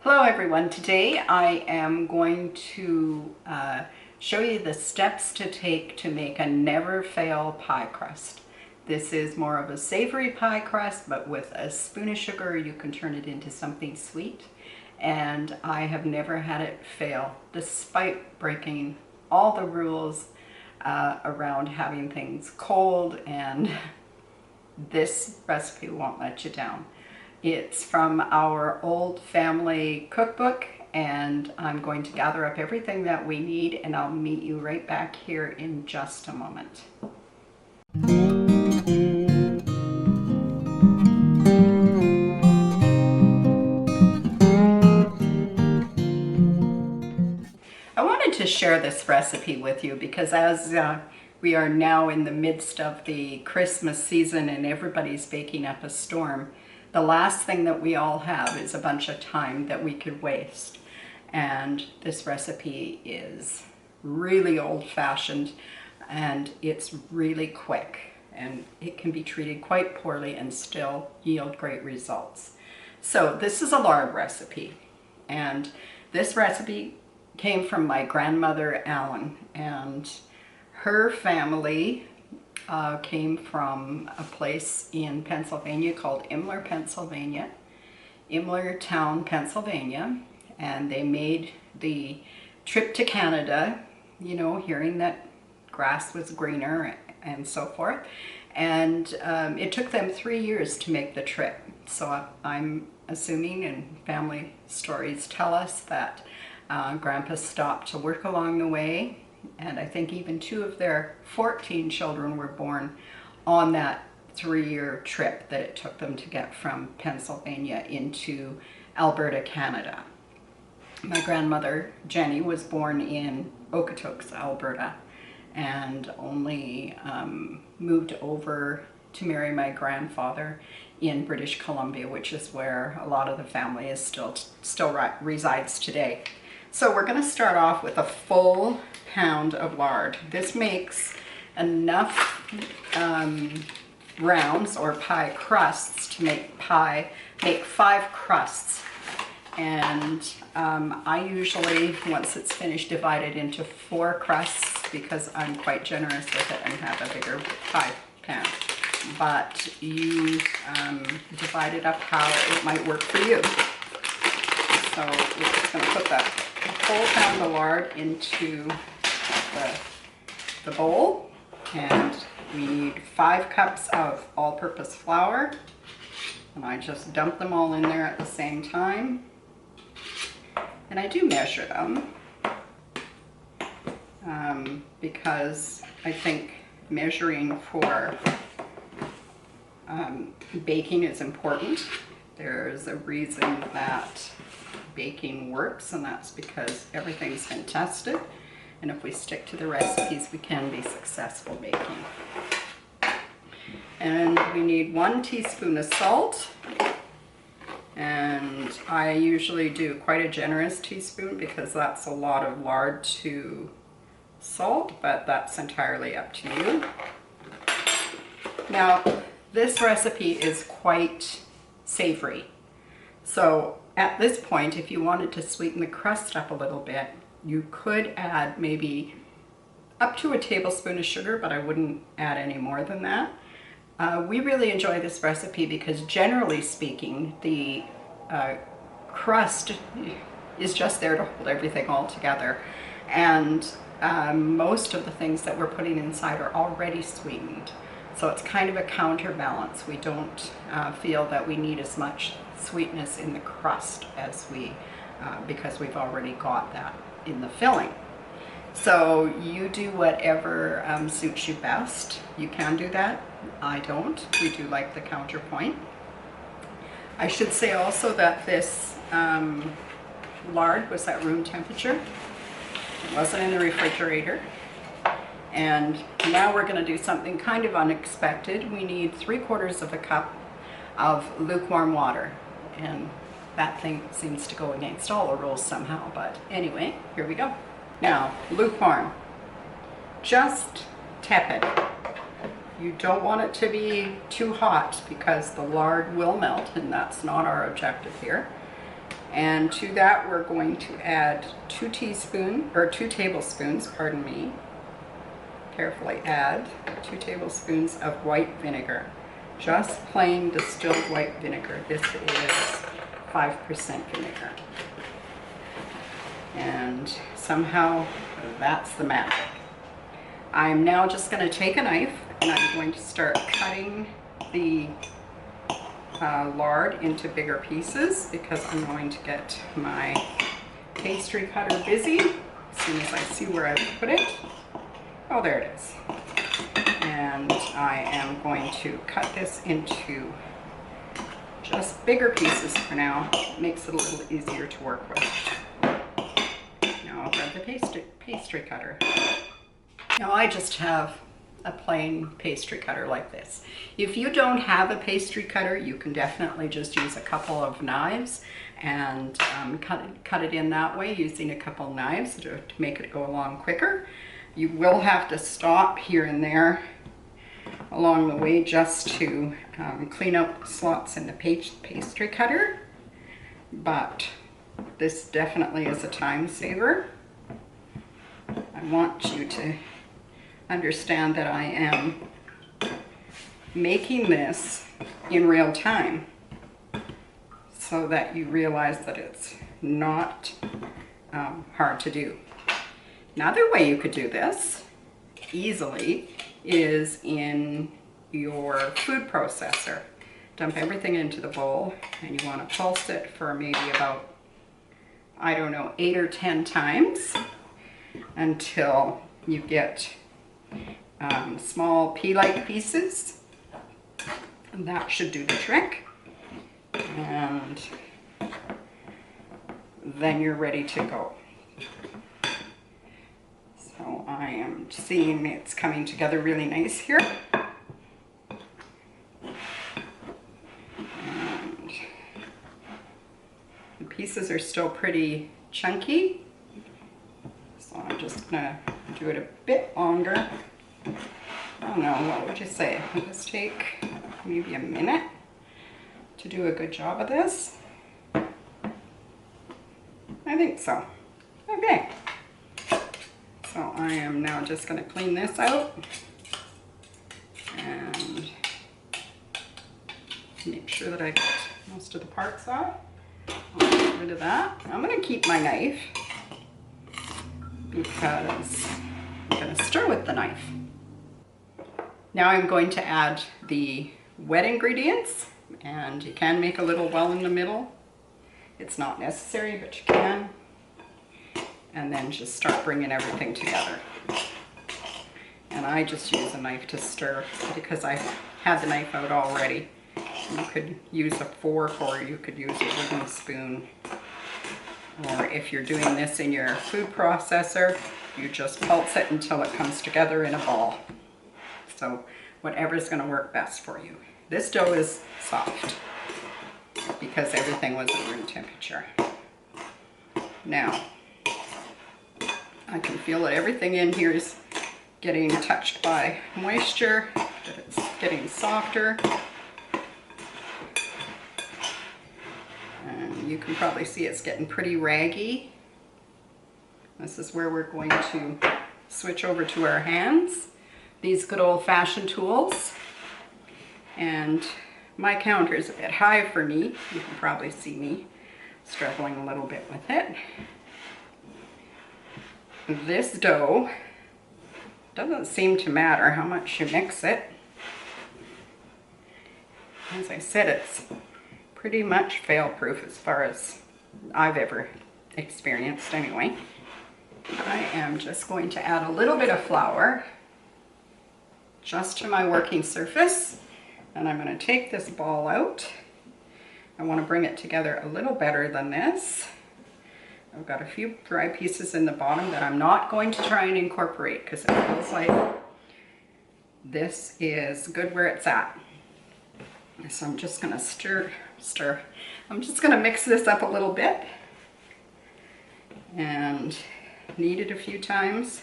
Hello everyone, today I am going to show you the steps to take to make a never fail pie crust. This is more of a savory pie crust, but with a spoon of sugar you can turn it into something sweet. And I have never had it fail, despite breaking all the rules around having things cold, and this recipe won't let you down. It's from our old family cookbook, and I'm going to gather up everything that we need, and I'll meet you right back here in just a moment. I wanted to share this recipe with you because as we are now in the midst of the Christmas season and everybody's baking up a storm, the last thing that we all have is a bunch of time that we could waste. And this recipe is really old-fashioned, and it's really quick, and it can be treated quite poorly and still yield great results. So this is a lard recipe, and this recipe came from my grandmother Ellen, and her family came from a place in Pennsylvania called Imlertown, Pennsylvania, and they made the trip to Canada, you know, hearing that grass was greener and so forth, and it took them 3 years to make the trip. So I'm assuming, and family stories tell us, that Grandpa stopped to work along the way, and I think even 2 of their 14 children were born on that 3-year trip that it took them to get from Pennsylvania into Alberta, Canada. My grandmother Jenny was born in Okotoks, Alberta, and only moved over to marry my grandfather in British Columbia, which is where a lot of the family is still resides today. So we're going to start off with a full pound of lard. This makes enough rounds or pie crusts to make 5 crusts. And I usually, once it's finished, divide it into 4 crusts because I'm quite generous with it and have a bigger pie pan. But you divide it up how it might work for you. So we're just going to put that whole pound of lard into the bowl, and we need 5 cups of all-purpose flour, and I just dump them all in there at the same time. And I do measure them because I think measuring for baking is important. There's a reason that baking works, and that's because everything's been tested, and if we stick to the recipes we can be successful baking. And we need 1 teaspoon of salt, and I usually do quite a generous teaspoon because that's a lot of lard to salt, but that's entirely up to you. Now this recipe is quite savory, so at this point, if you wanted to sweeten the crust up a little bit, you could add maybe up to a tablespoon of sugar, but I wouldn't add any more than that. We really enjoy this recipe because, generally speaking, the crust is just there to hold everything all together, and most of the things that we're putting inside are already sweetened. So it's kind of a counterbalance. We don't feel that we need as much sweetness in the crust as because we've already got that in the filling. So you do whatever suits you best. You can do that. I don't. We do like the counterpoint. I should say also that this lard was at room temperature. It wasn't in the refrigerator. And now we're going to do something kind of unexpected. We need 3/4 of a cup of lukewarm water, and that thing seems to go against all the rules somehow, but anyway, here we go. Now, lukewarm, just tepid. You don't want it to be too hot because the lard will melt, and that's not our objective here. And to that we're going to add 2 tablespoons, pardon me. Carefully add 2 tablespoons of white vinegar. Just plain distilled white vinegar. This is 5% vinegar. And somehow that's the magic. I'm now just going to take a knife and I'm going to start cutting the lard into bigger pieces because I'm going to get my pastry cutter busy as soon as I see where I put it. Oh, there it is. And I am going to cut this into just bigger pieces for now. It makes it a little easier to work with. Now I'll grab the pastry cutter. Now I just have a plain pastry cutter like this. If you don't have a pastry cutter, you can definitely just use a couple of knives and cut it in that way using a couple of knives to make it go along quicker. You will have to stop here and there along the way just to clean out slots in the pastry cutter, but this definitely is a time saver. I want you to understand that I am making this in real time so that you realize that it's not hard to do. Another way you could do this easily is in your food processor. Dump everything into the bowl and you want to pulse it for maybe about, I don't know, 8 or 10 times until you get small pea-like pieces. And that should do the trick. And then you're ready to go. So I am seeing it's coming together really nice here. And the pieces are still pretty chunky. So I'm just gonna do it a bit longer. I don't know, what would you say? Will this take maybe a minute to do a good job of this? I think so. Okay. So I am now just going to clean this out and make sure that I get most of the parts off. I'll get rid of that. I'm going to keep my knife because I'm going to stir with the knife. Now I'm going to add the wet ingredients, and you can make a little well in the middle. It's not necessary, but you can. And then just start bringing everything together. And I just use a knife to stir because I had the knife out already. You could use a fork or you could use a wooden spoon. Or if you're doing this in your food processor, you just pulse it until it comes together in a ball. So whatever's going to work best for you. This dough is soft because everything was at room temperature. Now, I can feel that everything in here is getting touched by moisture, that it's getting softer. And you can probably see it's getting pretty raggy. This is where we're going to switch over to our hands. These good old-fashioned tools. And my counter is a bit high for me. You can probably see me struggling a little bit with it. This dough doesn't seem to matter how much you mix it. As I said, it's pretty much fail-proof as far as I've ever experienced anyway. I am just going to add a little bit of flour just to my working surface, and I'm going to take this ball out. I want to bring it together a little better than this. I've got a few dry pieces in the bottom that I'm not going to try and incorporate because it feels like this is good where it's at. So I'm just going to stir. I'm just going to mix this up a little bit and knead it a few times.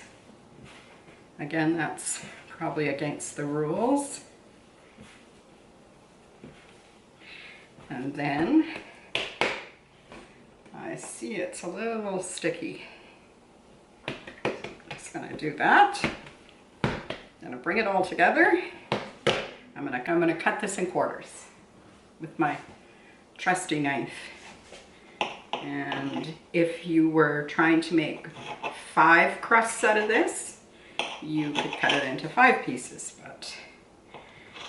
Again, that's probably against the rules. And then see it's a little sticky. Just gonna do that. Gonna bring it all together. I'm gonna cut this in quarters with my trusty knife. And if you were trying to make 5 crusts out of this, you could cut it into 5 pieces, but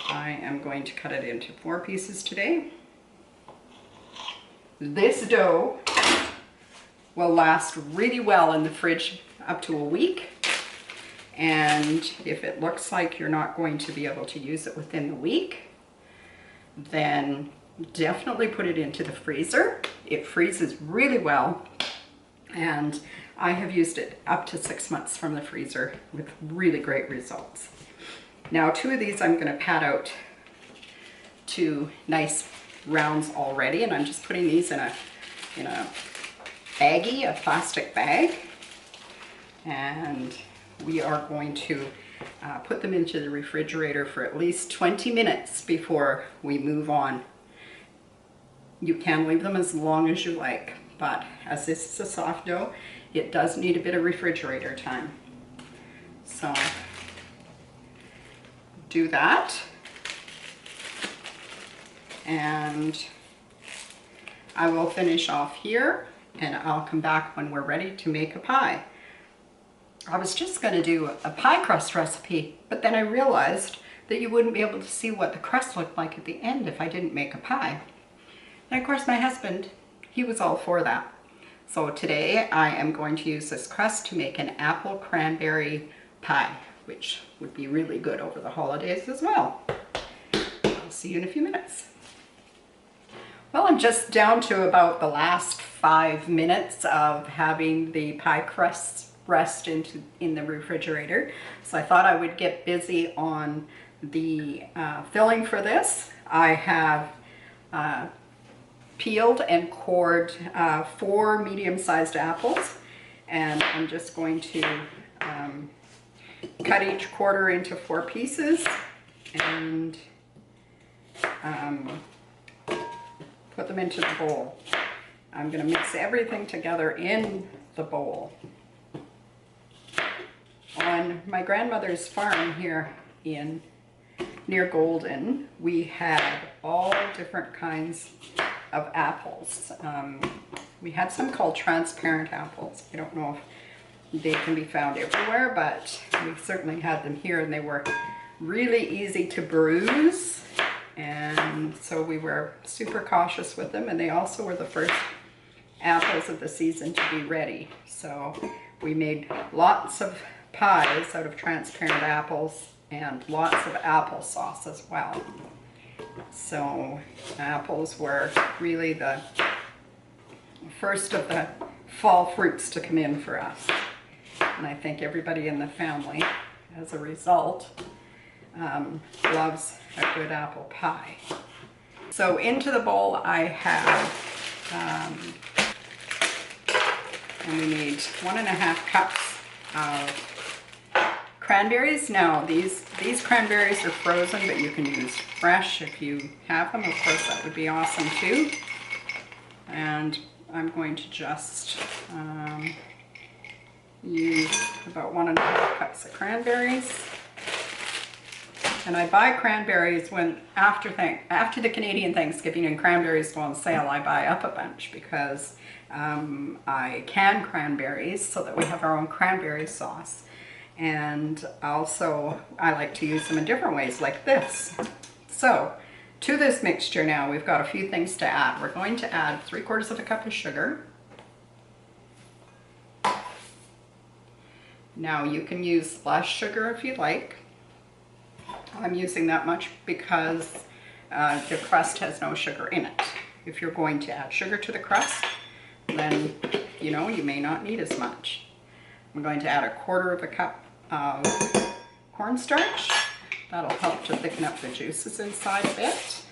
I am going to cut it into 4 pieces today. This dough will last really well in the fridge up to a week. And if it looks like you're not going to be able to use it within the week, then definitely put it into the freezer. It freezes really well, and I have used it up to 6 months from the freezer with really great results. Now 2 of these I'm going to pat out to nice rounds already, and I'm just putting these in a baggie, a plastic bag, and we are going to put them into the refrigerator for at least 20 minutes before we move on. You can leave them as long as you like, but as this is a soft dough, it does need a bit of refrigerator time. So do that, and I will finish off here, and I'll come back when we're ready to make a pie. I was just going to do a pie crust recipe, but then I realized that you wouldn't be able to see what the crust looked like at the end if I didn't make a pie. And of course my husband, he was all for that. So today I am going to use this crust to make an apple cranberry pie, which would be really good over the holidays as well. I'll see you in a few minutes. Well, I'm just down to about the last 5 minutes of having the pie crust rest in the refrigerator. So I thought I would get busy on the filling for this. I have peeled and cored 4 medium-sized apples, and I'm just going to cut each quarter into 4 pieces and put them into the bowl. I'm going to mix everything together in the bowl. On my grandmother's farm here near Golden, we had all different kinds of apples. We had some called transparent apples. I don't know if they can be found everywhere, but we certainly had them here, and they were really easy to bruise, and so we were super cautious with them, and they also were the first apples of the season to be ready. So we made lots of pies out of transparent apples and lots of applesauce as well. So apples were really the first of the fall fruits to come in for us. And I think everybody in the family, as a result, loves a good apple pie. So into the bowl I have, and we need 1.5 cups of cranberries. Now these cranberries are frozen, but you can use fresh if you have them. Of course, that would be awesome too. And I'm going to just use about 1.5 cups of cranberries. And I buy cranberries when after the Canadian Thanksgiving and cranberries go on sale, I buy up a bunch because I can cranberries so that we have our own cranberry sauce. And also I like to use them in different ways like this. So to this mixture now, we've got a few things to add. We're going to add 3/4 cup of sugar. Now you can use less sugar if you like. I'm using that much because the crust has no sugar in it. If you're going to add sugar to the crust, then you may not need as much. I'm going to add 1/4 cup of cornstarch. That'll help to thicken up the juices inside a bit.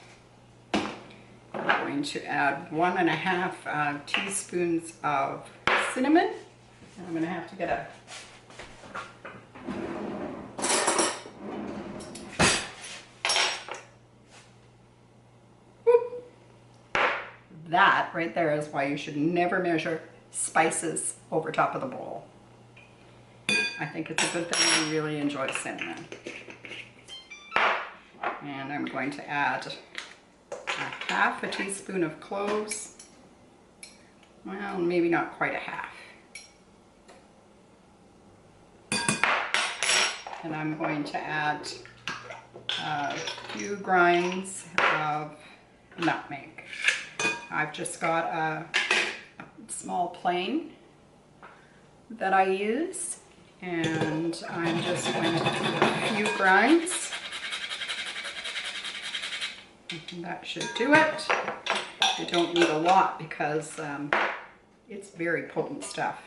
I'm going to add 1.5 teaspoons of cinnamon. And I'm going to have to get a that right there is why you should never measure spices over top of the bowl. I think it's a good thing. I really enjoy cinnamon. And I'm going to add a half a teaspoon of cloves. Well, maybe not quite a half. And I'm going to add a few grinds of nutmeg. I've just got a small plane that I use, and I'm just going to do a few grinds. And that should do it. You don't need a lot because it's very potent stuff.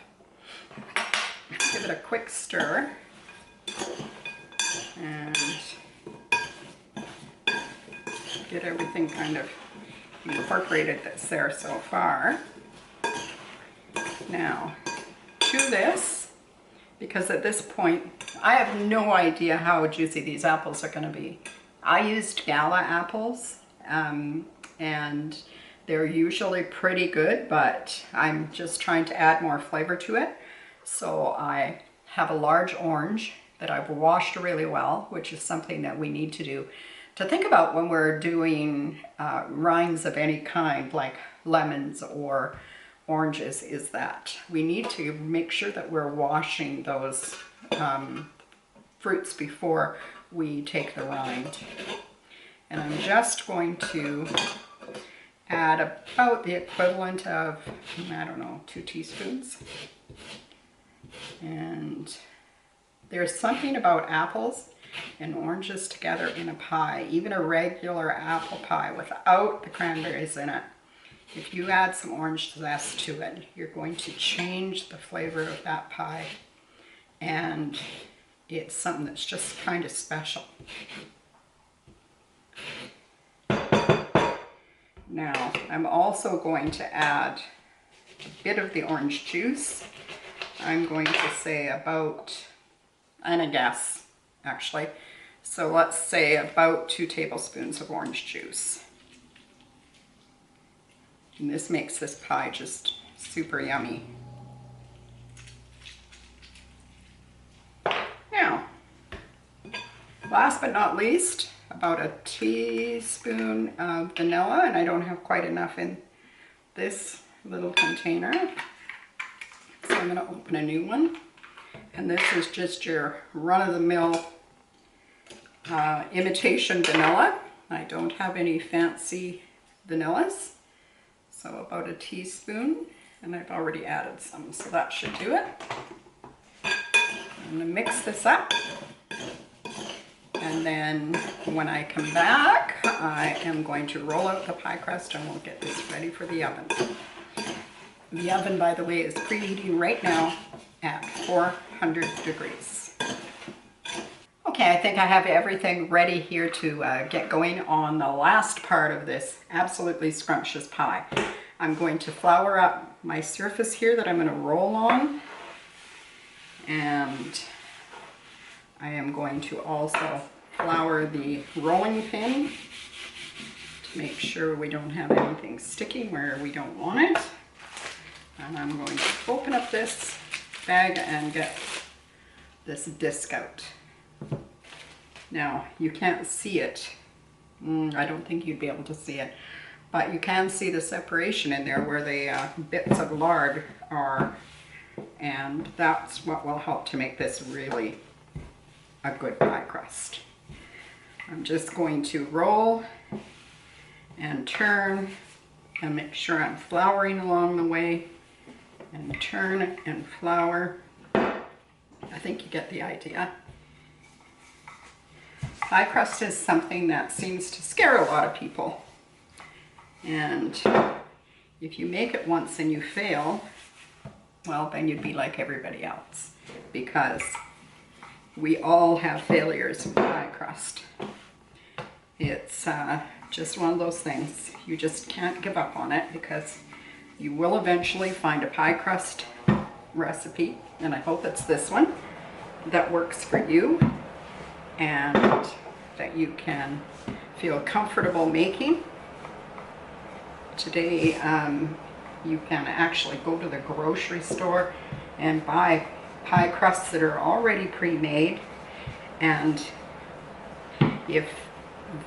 Give it a quick stir and get everything kind of incorporated that's there so far. Now, to this, because at this point, I have no idea how juicy these apples are going to be. I used Gala apples, and they're usually pretty good, but I'm just trying to add more flavor to it. So I have a large orange that I've washed really well, which is something that we need to do. To think about when we're doing rinds of any kind, like lemons or oranges, is that we need to make sure that we're washing those fruits before we take the rind. And I'm just going to add about the equivalent of, I don't know, 2 teaspoons. And there's something about apples and oranges together in a pie, even a regular apple pie without the cranberries in it. If you add some orange zest to it, you're going to change the flavor of that pie, and it's something that's just kind of special. Now, I'm also going to add a bit of the orange juice. I'm going to say about, and a guess actually, so let's say about 2 tablespoons of orange juice. And this makes this pie just super yummy. Now, last but not least, about a teaspoon of vanilla, and I don't have quite enough in this little container, so I'm going to open a new one. And this is just your run-of-the-mill imitation vanilla. I don't have any fancy vanillas. So about a teaspoon, and I've already added some, so that should do it. I'm going to mix this up. And then when I come back, I am going to roll out the pie crust and we'll get this ready for the oven. The oven, by the way, is preheating right now at 400 degrees. Okay, I think I have everything ready here to get going on the last part of this absolutely scrumptious pie. I'm going to flour up my surface here that I'm going to roll on, and I am going to also flour the rolling pin to make sure we don't have anything sticking where we don't want it. And I'm going to open up this bag and get this disc out. Now, you can't see it. I don't think you'd be able to see it, but you can see the separation in there where the bits of lard are, and that's what will help to make this really a good pie crust. I'm just going to roll and turn and make sure I'm flouring along the way, and turn and flour. I think you get the idea. Pie crust is something that seems to scare a lot of people. And if you make it once and you fail, well, then you'd be like everybody else, because we all have failures with pie crust. It's just one of those things. You just can't give up on it, because you will eventually find a pie crust recipe, and I hope it's this one, that works for you and that you can feel comfortable making. Today you can actually go to the grocery store and buy pie crusts that are already pre-made, and if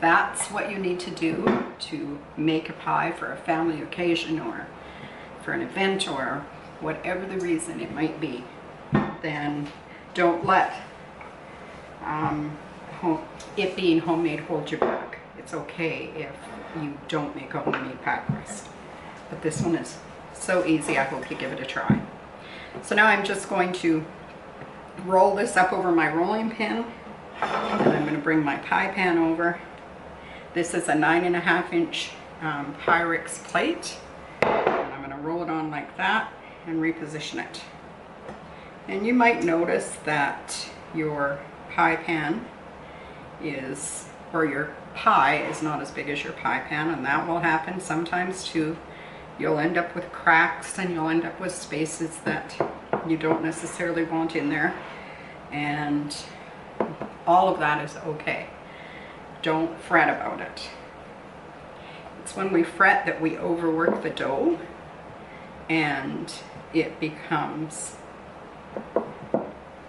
that's what you need to do to make a pie for a family occasion or for an event or whatever the reason it might be, then don't let it being homemade hold you back. It's okay if you don't make a homemade pie crust. But this one is so easy, I hope you give it a try. So now I'm just going to roll this up over my rolling pin, and I'm going to bring my pie pan over. This is a 9.5-inch Pyrex plate, and I'm going to roll it on like that and reposition it. And you might notice that your pie pan is, or your pie is not as big as your pie pan, and that will happen sometimes too. You'll end up with cracks and you'll end up with spaces that you don't necessarily want in there, and all of that is okay. Don't fret about it. It's when we fret that we overwork the dough and it becomes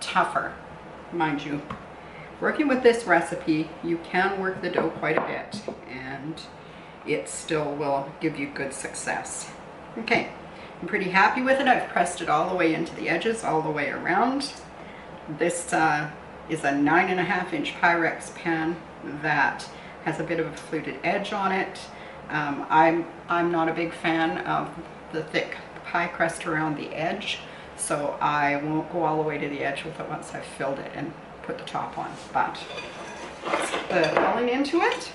tougher. Mind you, working with this recipe, you can work the dough quite a bit and it still will give you good success. Okay, I'm pretty happy with it. I've pressed it all the way into the edges, all the way around. This is a 9.5-inch Pyrex pan that has a bit of a fluted edge on it. I'm not a big fan of the thick pie crust around the edge, so I won't go all the way to the edge with it once I've filled it and put the top on. But let's put the filling into it.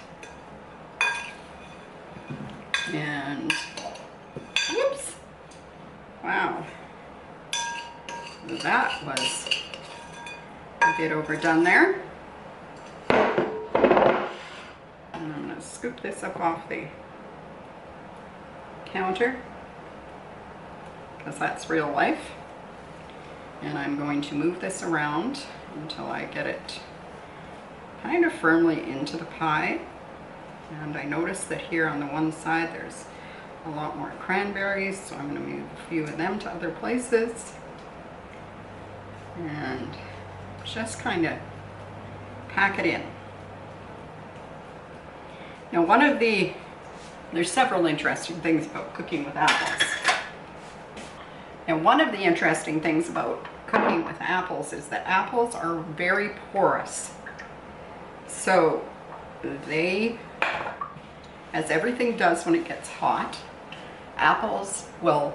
And whoops, wow, that was a bit overdone there. And I'm going to scoop this up off the counter because that's real life. And I'm going to move this around until I get it kind of firmly into the pie. And I noticed that here on the one side there's a lot more cranberries, so I'm going to move a few of them to other places and just kind of pack it in. Now there's several interesting things about cooking with apples. And one of the interesting things about cooking with apples is that apples are very porous. So they, as everything does when it gets hot, apples will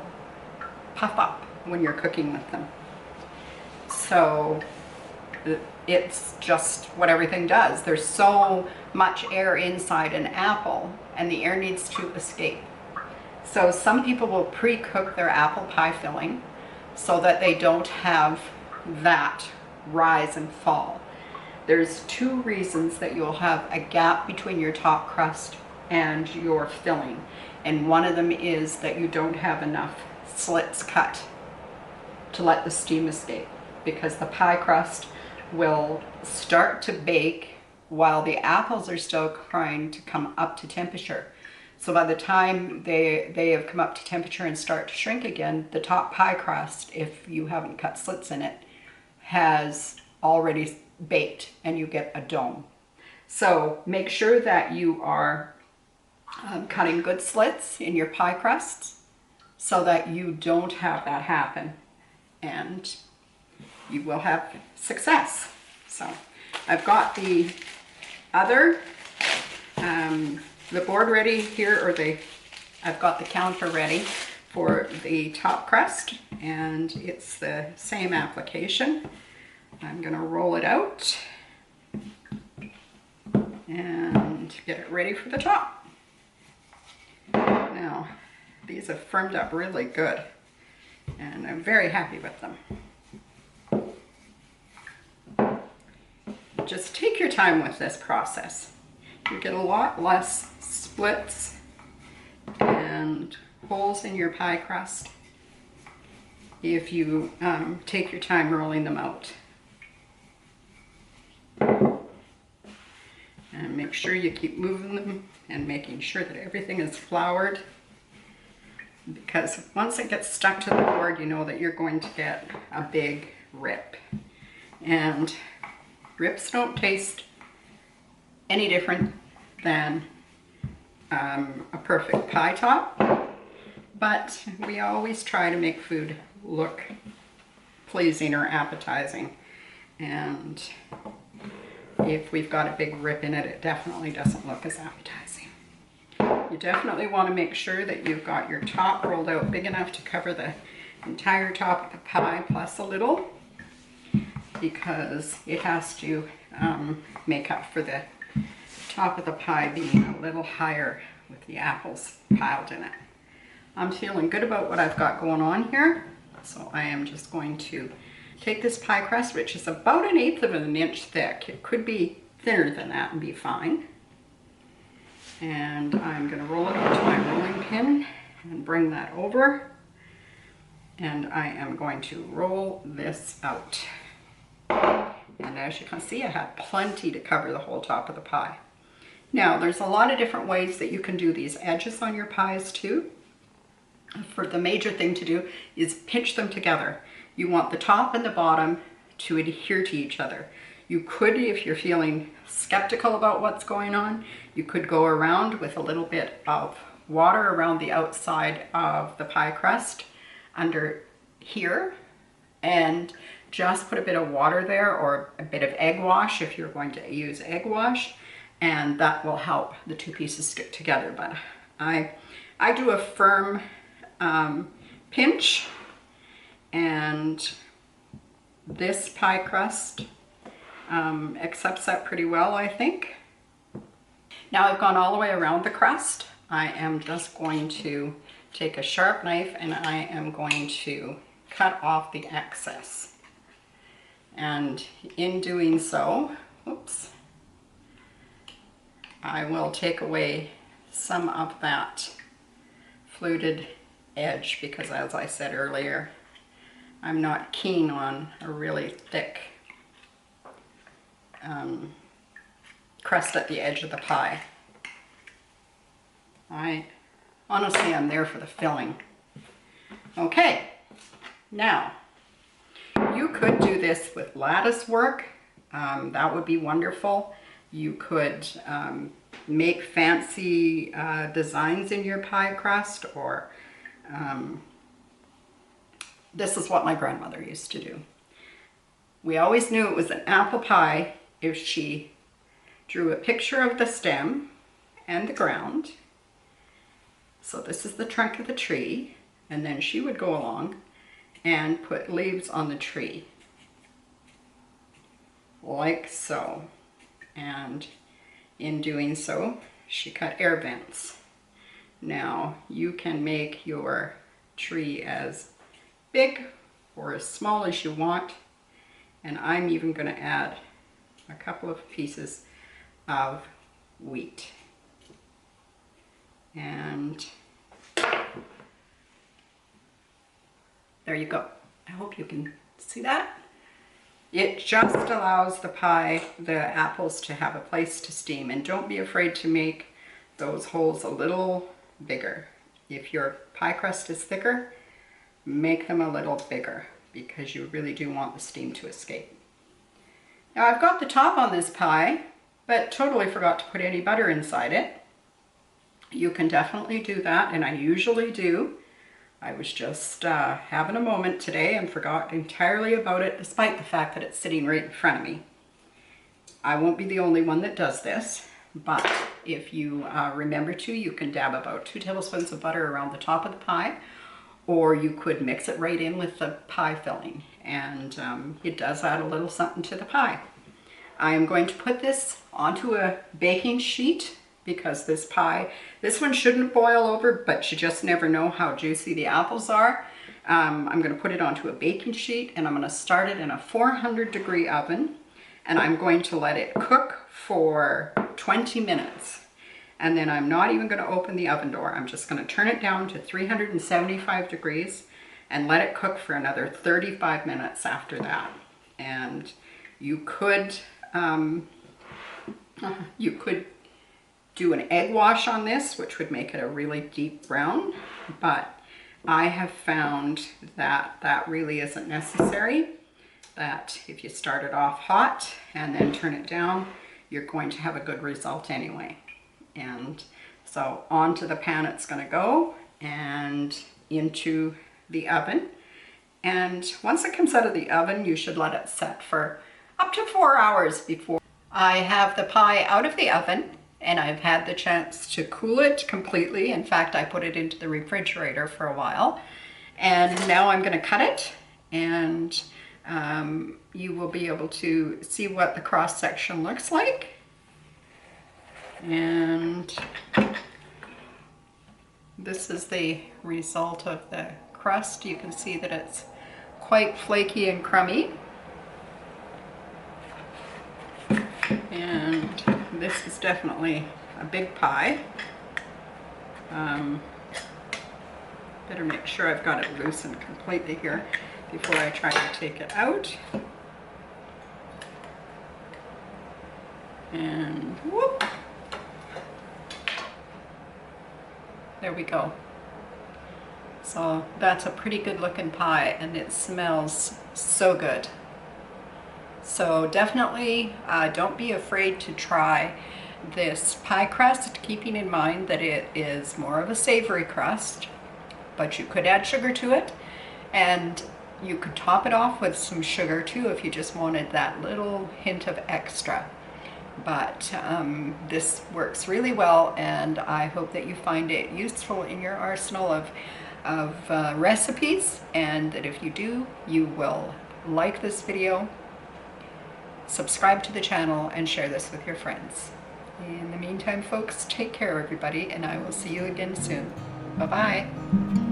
puff up when you're cooking with them. So it's just what everything does. There's so much air inside an apple and the air needs to escape. So some people will pre-cook their apple pie filling so that they don't have that rise and fall. There's two reasons that you'll have a gap between your top crust and your filling, and one of them is that you don't have enough slits cut to let the steam escape, because the pie crust will start to bake while the apples are still trying to come up to temperature. So by the time they have come up to temperature and start to shrink again, the top pie crust, if you haven't cut slits in it, has already baked and you get a dome. So make sure that you are cutting good slits in your pie crusts so that you don't have that happen, and you will have success. So I've got the other the board ready here, or I've got the counter ready for the top crust, and it's the same application. I'm going to roll it out and get it ready for the top. Now, these have firmed up really good, and I'm very happy with them. Just take your time with this process. You get a lot less splits and holes in your pie crust if you take your time rolling them out. And make sure you keep moving them and making sure that everything is floured because once it gets stuck to the board, you know that you're going to get a big rip. And rips don't taste any different than a perfect pie top, but we always try to make food look pleasing or appetizing. And if we've got a big rip in it, it definitely doesn't look as appetizing. You definitely want to make sure that you've got your top rolled out big enough to cover the entire top of the pie plus a little, because it has to make up for the top of the pie being a little higher with the apples piled in it. I'm feeling good about what I've got going on here, so I am just going to take this pie crust, which is about 1/8 of an inch thick. It could be thinner than that and be fine. And I'm going to roll it onto my rolling pin and bring that over. And I am going to roll this out. And as you can see, I have plenty to cover the whole top of the pie. Now, there's a lot of different ways that you can do these edges on your pies too. For the major thing to do is pinch them together. You want the top and the bottom to adhere to each other. You could, if you're feeling skeptical about what's going on, you could go around with a little bit of water around the outside of the pie crust under here, and just put a bit of water there, or a bit of egg wash if you're going to use egg wash, and that will help the two pieces stick together. But I do a firm pinch, and this pie crust accepts that pretty well, I think. Now I've gone all the way around the crust. I am just going to take a sharp knife and I am going to cut off the excess. And in doing so, oops, I will take away some of that fluted edge, because as I said earlier, I'm not keen on a really thick crust at the edge of the pie. Honestly, I'm there for the filling. Okay, now you could do this with lattice work. That would be wonderful. You could make fancy designs in your pie crust, or this is what my grandmother used to do. We always knew it was an apple pie if she drew a picture of the stem and the ground. So this is the trunk of the tree, and then she would go along and put leaves on the tree, like so. And in doing so, she cut air vents. Now, you can make your tree as big or as small as you want, and I'm even going to add a couple of pieces of wheat. And there you go. I hope you can see that. It just allows the pie, the apples, to have a place to steam. And don't be afraid to make those holes a little bigger. If your pie crust is thicker, make them a little bigger, because you really do want the steam to escape. Now I've got the top on this pie, but totally forgot to put any butter inside it. You can definitely do that, and I usually do. I was just having a moment today and forgot entirely about it, despite the fact that it's sitting right in front of me. I won't be the only one that does this, but if you remember to, you can dab about 2 tablespoons of butter around the top of the pie, or you could mix it right in with the pie filling, and it does add a little something to the pie. I am going to put this onto a baking sheet, because this one shouldn't boil over, but you just never know how juicy the apples are. I'm going to put it onto a baking sheet, and I'm going to start it in a 400-degree oven, and I'm going to let it cook for 20 minutes. And then I'm not even going to open the oven door. I'm just going to turn it down to 375 degrees and let it cook for another 35 minutes after that. And you could do an egg wash on this, which would make it a really deep brown, but I have found that that really isn't necessary, that if you start it off hot and then turn it down, you're going to have a good result anyway. And so onto the pan it's going to go and into the oven. And once it comes out of the oven, you should let it set for up to 4 hours before. I have the pie out of the oven and I've had the chance to cool it completely. In fact, I put it into the refrigerator for a while. And now I'm going to cut it, and you will be able to see what the cross section looks like. And this is the result of the crust. You can see that it's quite flaky and crummy. And this is definitely a big pie. Better make sure I've got it loosened completely here before I try to take it out. And whoop! There we go. So that's a pretty good looking pie, and it smells so good. So definitely don't be afraid to try this pie crust, keeping in mind that it is more of a savory crust, but you could add sugar to it, and you could top it off with some sugar too if you just wanted that little hint of extra. But this works really well, and I hope that you find it useful in your arsenal of recipes, and that if you do, you will like this video, subscribe to the channel, and share this with your friends. In the meantime, folks, take care everybody, and I will see you again soon. Bye-bye.